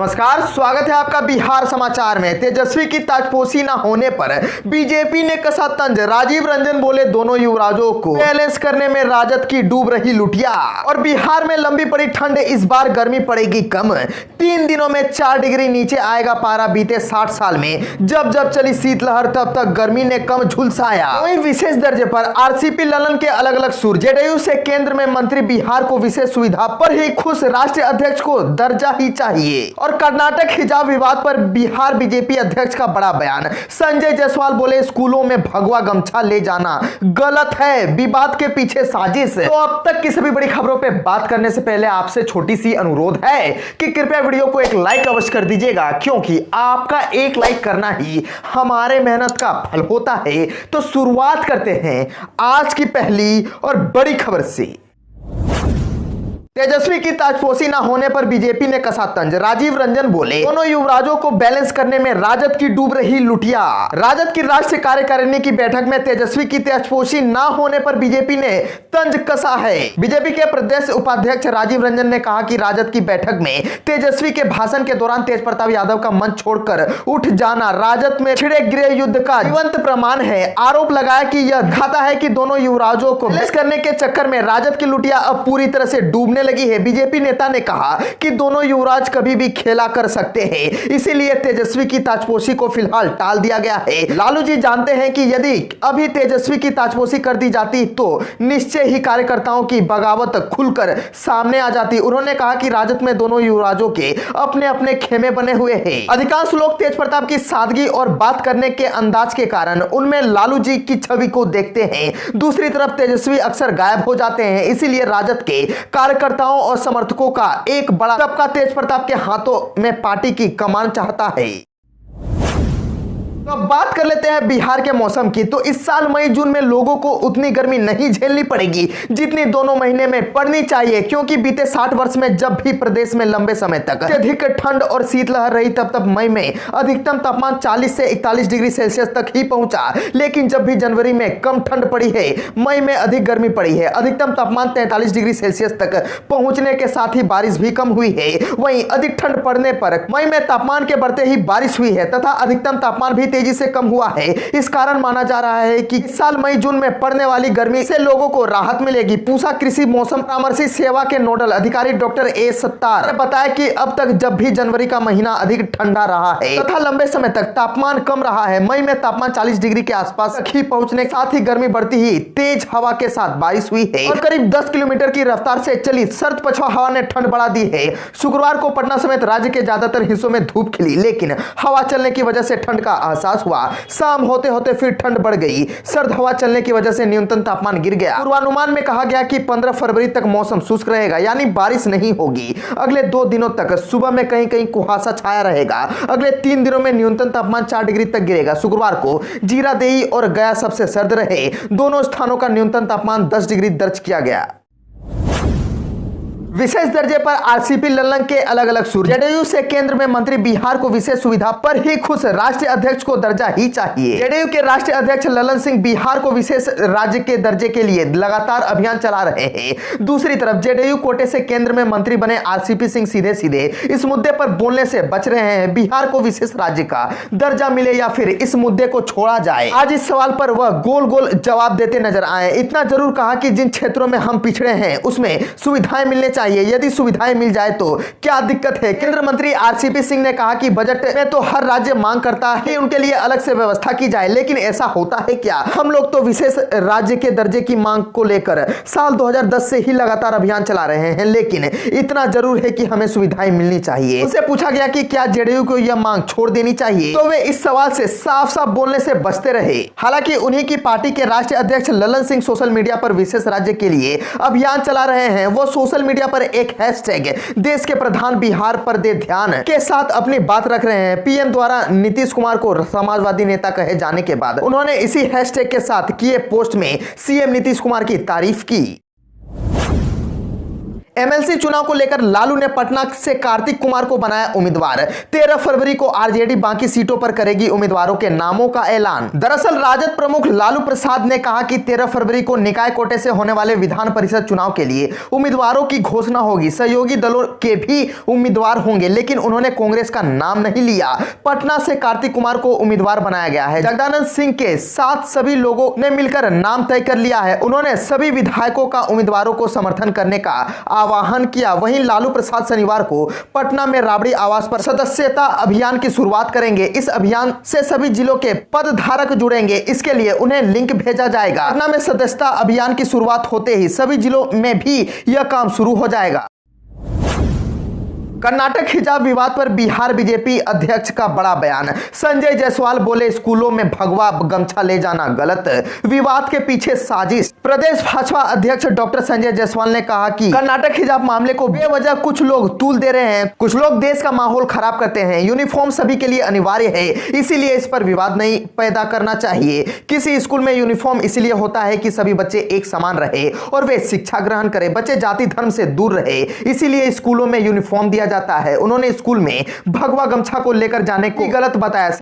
नमस्कार, स्वागत है आपका बिहार समाचार में। तेजस्वी की ताजपोशी न होने पर बीजेपी ने कसा तंज। राजीव रंजन बोले दोनों युवराजों को बैलेंस करने में राजद की डूब रही लुटिया। और बिहार में लंबी पड़ी ठंड, इस बार गर्मी पड़ेगी कम। 3 दिनों में 4 डिग्री नीचे आएगा पारा। बीते 60 साल में जब जब चली शीतलहर तब तक गर्मी ने कम झुलसाया। वहीं विशेष दर्जे पर आरसीपी ललन के अलग अलग सुर। जेडीयू से केंद्र में मंत्री बिहार को विशेष सुविधा पर ही खुश, राष्ट्रीय अध्यक्ष को दर्जा ही चाहिए। और कर्नाटक हिजाब विवाद पर बिहार बीजेपी अध्यक्ष का बड़ा बयान। संजय जायसवाल बोले स्कूलों में भगवा गमछा ले जाना गलत है, विवाद के पीछे साजिश। तो अब तक की सभी बड़ी खबरों पे बात करने से पहले आपसे छोटी सी अनुरोध है कि कृपया वीडियो को एक लाइक अवश्य कर दीजिएगा, क्योंकि आपका एक लाइक करना ही हमारे मेहनत का फल होता है। तो शुरुआत करते हैं आज की पहली और बड़ी खबर से। तेजस्वी की ताजपोशी न होने पर बीजेपी ने कसा तंज। राजीव रंजन बोले दोनों युवराजों को बैलेंस करने में राजद की डूब रही लुटिया। राजद की राष्ट्रीय कार्यकारिणी की बैठक में तेजस्वी की ताजपोशी न होने पर बीजेपी ने तंज कसा है। बीजेपी के प्रदेश उपाध्यक्ष राजीव रंजन ने कहा कि राजद की बैठक में तेजस्वी के भाषण के दौरान तेज प्रताप यादव का मंच छोड़कर उठ जाना राजद में छिड़े गृह युद्ध का जीवंत प्रमाण है। आरोप लगाया कि यह दिखाता है कि दोनों युवराजों को बैलेंस करने के चक्कर में राजद की लुटिया अब पूरी तरह से डूबने लगी है। बीजेपी नेता ने कहा कि दोनों युवराज कभी भी खेला कर सकते हैं, इसीलिए तेजस्वी की ताजपोशी को फिलहाल टाल दिया गया है। लालू जी जानते हैं कि यदि अभी तेजस्वी की ताजपोशी कर दी जाती तो निश्चय ही कार्यकर्ताओं की बगावत खुलकर सामने आ जाती। उन्होंने कहा कि राजद में दोनों युवराजों के अपने अपने खेमे बने हुए हैं। अधिकांश लोग तेज प्रताप की सादगी और बात करने के अंदाज के कारण उनमें लालू जी की छवि को देखते हैं। दूसरी तरफ तेजस्वी अक्सर गायब हो जाते हैं, इसीलिए राजद के कार्यकर्ताओं और समर्थकों का एक बड़ा तबका तेज प्रताप के हाथों में पार्टी की कमान चाहता है। तो अब बात कर लेते हैं बिहार के मौसम की। तो इस साल मई जून में लोगों को उतनी गर्मी नहीं झेलनी पड़ेगी जितनी दोनों महीने में पड़नी चाहिए, क्योंकि बीते 60 वर्ष में जब भी प्रदेश में लंबे समय तक अधिक ठंड और शीतलहर रही तब मई में अधिकतम तापमान 40 से 41 डिग्री सेल्सियस तक ही पहुंचा। लेकिन जब भी जनवरी में कम ठंड पड़ी है, मई में अधिक गर्मी पड़ी है। अधिकतम तापमान 43 डिग्री सेल्सियस तक पहुंचने के साथ ही बारिश भी कम हुई है। वहीं अधिक ठंड पड़ने पर मई में तापमान के बढ़ते ही बारिश हुई है तथा अधिकतम तापमान भी तेजी से कम हुआ है। इस कारण माना जा रहा है कि इस साल मई जून में पड़ने वाली गर्मी से लोगों को राहत मिलेगी। पूसा कृषि मौसम परामर्शी सेवा के नोडल अधिकारी डॉक्टर ए सत्तार ने बताया कि अब तक जब भी जनवरी का महीना अधिक ठंडा रहा है तथा लंबे समय तक तापमान कम रहा है, मई में तापमान 40 डिग्री के आसपास तक ही पहुंचने के साथ ही गर्मी बढ़ती ही तेज हवा के साथ बारिश हुई है और करीब 10 किलोमीटर की रफ्तार से चली सर्द पछुआ हवा ने ठंड बढ़ा दी है। शुक्रवार को पटना समेत राज्य के ज्यादातर हिस्सों में धूप खिली, लेकिन हवा चलने की वजह से ठंड का एहसास हुआ। शाम होते होते फिर ठंड बढ़ गई। सर्द हवा चलने की वजह से न्यूनतम तापमान गिर गया। पूर्वानुमान में कहा गया कि 15 फरवरी तक मौसम शुष्क रहेगा, यानी बारिश नहीं होगी। अगले 2 दिनों तक सुबह में कहीं कहीं कुहासा छाया रहेगा। अगले 3 दिनों में न्यूनतम तापमान 4 डिग्री तक गिरेगा। शुक्रवार को जीरादेई और गया सबसे सर्द रहे। दोनों स्थानों का न्यूनतम तापमान 10 डिग्री दर्ज किया गया। विशेष दर्जे पर आरसीपी ललन के अलग अलग सुर। जेडीयू से केंद्र में मंत्री बिहार को विशेष सुविधा पर ही खुश, राष्ट्रीय अध्यक्ष को दर्जा ही चाहिए। जेडीयू के राष्ट्रीय अध्यक्ष ललन सिंह बिहार को विशेष राज्य के दर्जे के लिए लगातार अभियान चला रहे हैं। दूसरी तरफ जेडीयू कोटे से केंद्र में मंत्री बने आरसीपी सिंह सीधे सीधे इस मुद्दे पर बोलने से बच रहे हैं। बिहार को विशेष राज्य का दर्जा मिले या फिर इस मुद्दे को छोड़ा जाए, आज इस सवाल पर वह गोल गोल जवाब देते नजर आए। इतना जरूर कहा कि जिन क्षेत्रों में हम पिछड़े हैं उसमें सुविधाएं मिलने चाहिए। यदि सुविधाएं मिल जाए तो क्या दिक्कत है। केंद्रीय मंत्री आरसीपी सिंह ने कहा कि बजट में तो हर राज्य मांग करता है कि उनके लिए अलग से व्यवस्था की जाए, लेकिन ऐसा होता है क्या? हम लोग तो विशेष राज्य के दर्जे की मांग को लेकर साल 2010 से ही लगातार अभियान चला रहे हैं, लेकिन इतना जरूर है कि हमें सुविधाएं मिलनी चाहिए। उनसे पूछा गया कि क्या जेडीयू को यह मांग छोड़ देनी चाहिए, तो वे इस सवाल से साफ साफ बोलने से बचते रहे। हालांकि उन्हीं की पार्टी के राष्ट्रीय अध्यक्ष ललन सिंह सोशल मीडिया पर विशेष राज्य के लिए अभियान चला रहे हैं। वो सोशल मीडिया पर एक हैशटैग देश के प्रधान बिहार पर दे ध्यान के साथ अपनी बात रख रहे हैं। पीएम द्वारा नीतीश कुमार को समाजवादी नेता कहे जाने के बाद उन्होंने इसी हैशटैग के साथ किए पोस्ट में सीएम नीतीश कुमार की तारीफ की। एमएलसी चुनाव को लेकर लालू ने पटना से कार्तिक कुमार को बनाया उम्मीदवार। 13 फरवरी को आरजेडी बाकी सीटों पर करेगी उम्मीदवारों के नामों का ऐलान। दरअसल राजद प्रमुख लालू प्रसाद ने कहा कि 13 फरवरी को निकाय कोटे से होने वाले विधान परिषद चुनाव के लिए उम्मीदवारों की घोषणा होगी। सहयोगी दलों के भी उम्मीदवार होंगे, लेकिन उन्होंने कांग्रेस का नाम नहीं लिया। पटना से कार्तिक कुमार को उम्मीदवार बनाया गया है। जगदानंद सिंह के साथ सभी लोगों ने मिलकर नाम तय कर लिया है। उन्होंने सभी विधायकों का उम्मीदवारों को समर्थन करने का आह्वान किया। वहीं लालू प्रसाद शनिवार को पटना में राबड़ी आवास पर सदस्यता अभियान की शुरुआत करेंगे। इस अभियान से सभी जिलों के पदधारक जुड़ेंगे। इसके लिए उन्हें लिंक भेजा जाएगा। पटना में सदस्यता अभियान की शुरुआत होते ही सभी जिलों में भी यह काम शुरू हो जाएगा। कर्नाटक हिजाब विवाद पर बिहार बीजेपी अध्यक्ष का बड़ा बयान। संजय जायसवाल बोले, स्कूलों में भगवा गमछा ले जाना गलत, विवाद के पीछे साजिश। प्रदेश भाजपा अध्यक्ष डॉक्टर संजय जायसवाल ने कहा कि कर्नाटक हिजाब मामले को बेवजह कुछ लोग तूल दे रहे हैं। कुछ लोग देश का माहौल खराब करते हैं। यूनिफॉर्म सभी के लिए अनिवार्य है, इसीलिए इस पर विवाद नहीं पैदा करना चाहिए। किसी स्कूल में यूनिफॉर्म इसलिए होता है कि सभी बच्चे एक समान रहे और वे शिक्षा ग्रहण करें, बच्चे जाति धर्म से दूर रहे, इसीलिए स्कूलों में यूनिफॉर्म दिया जाता है। उन्होंने स्कूल में भगवा गमछा को लेकर जाने को गलत बताया।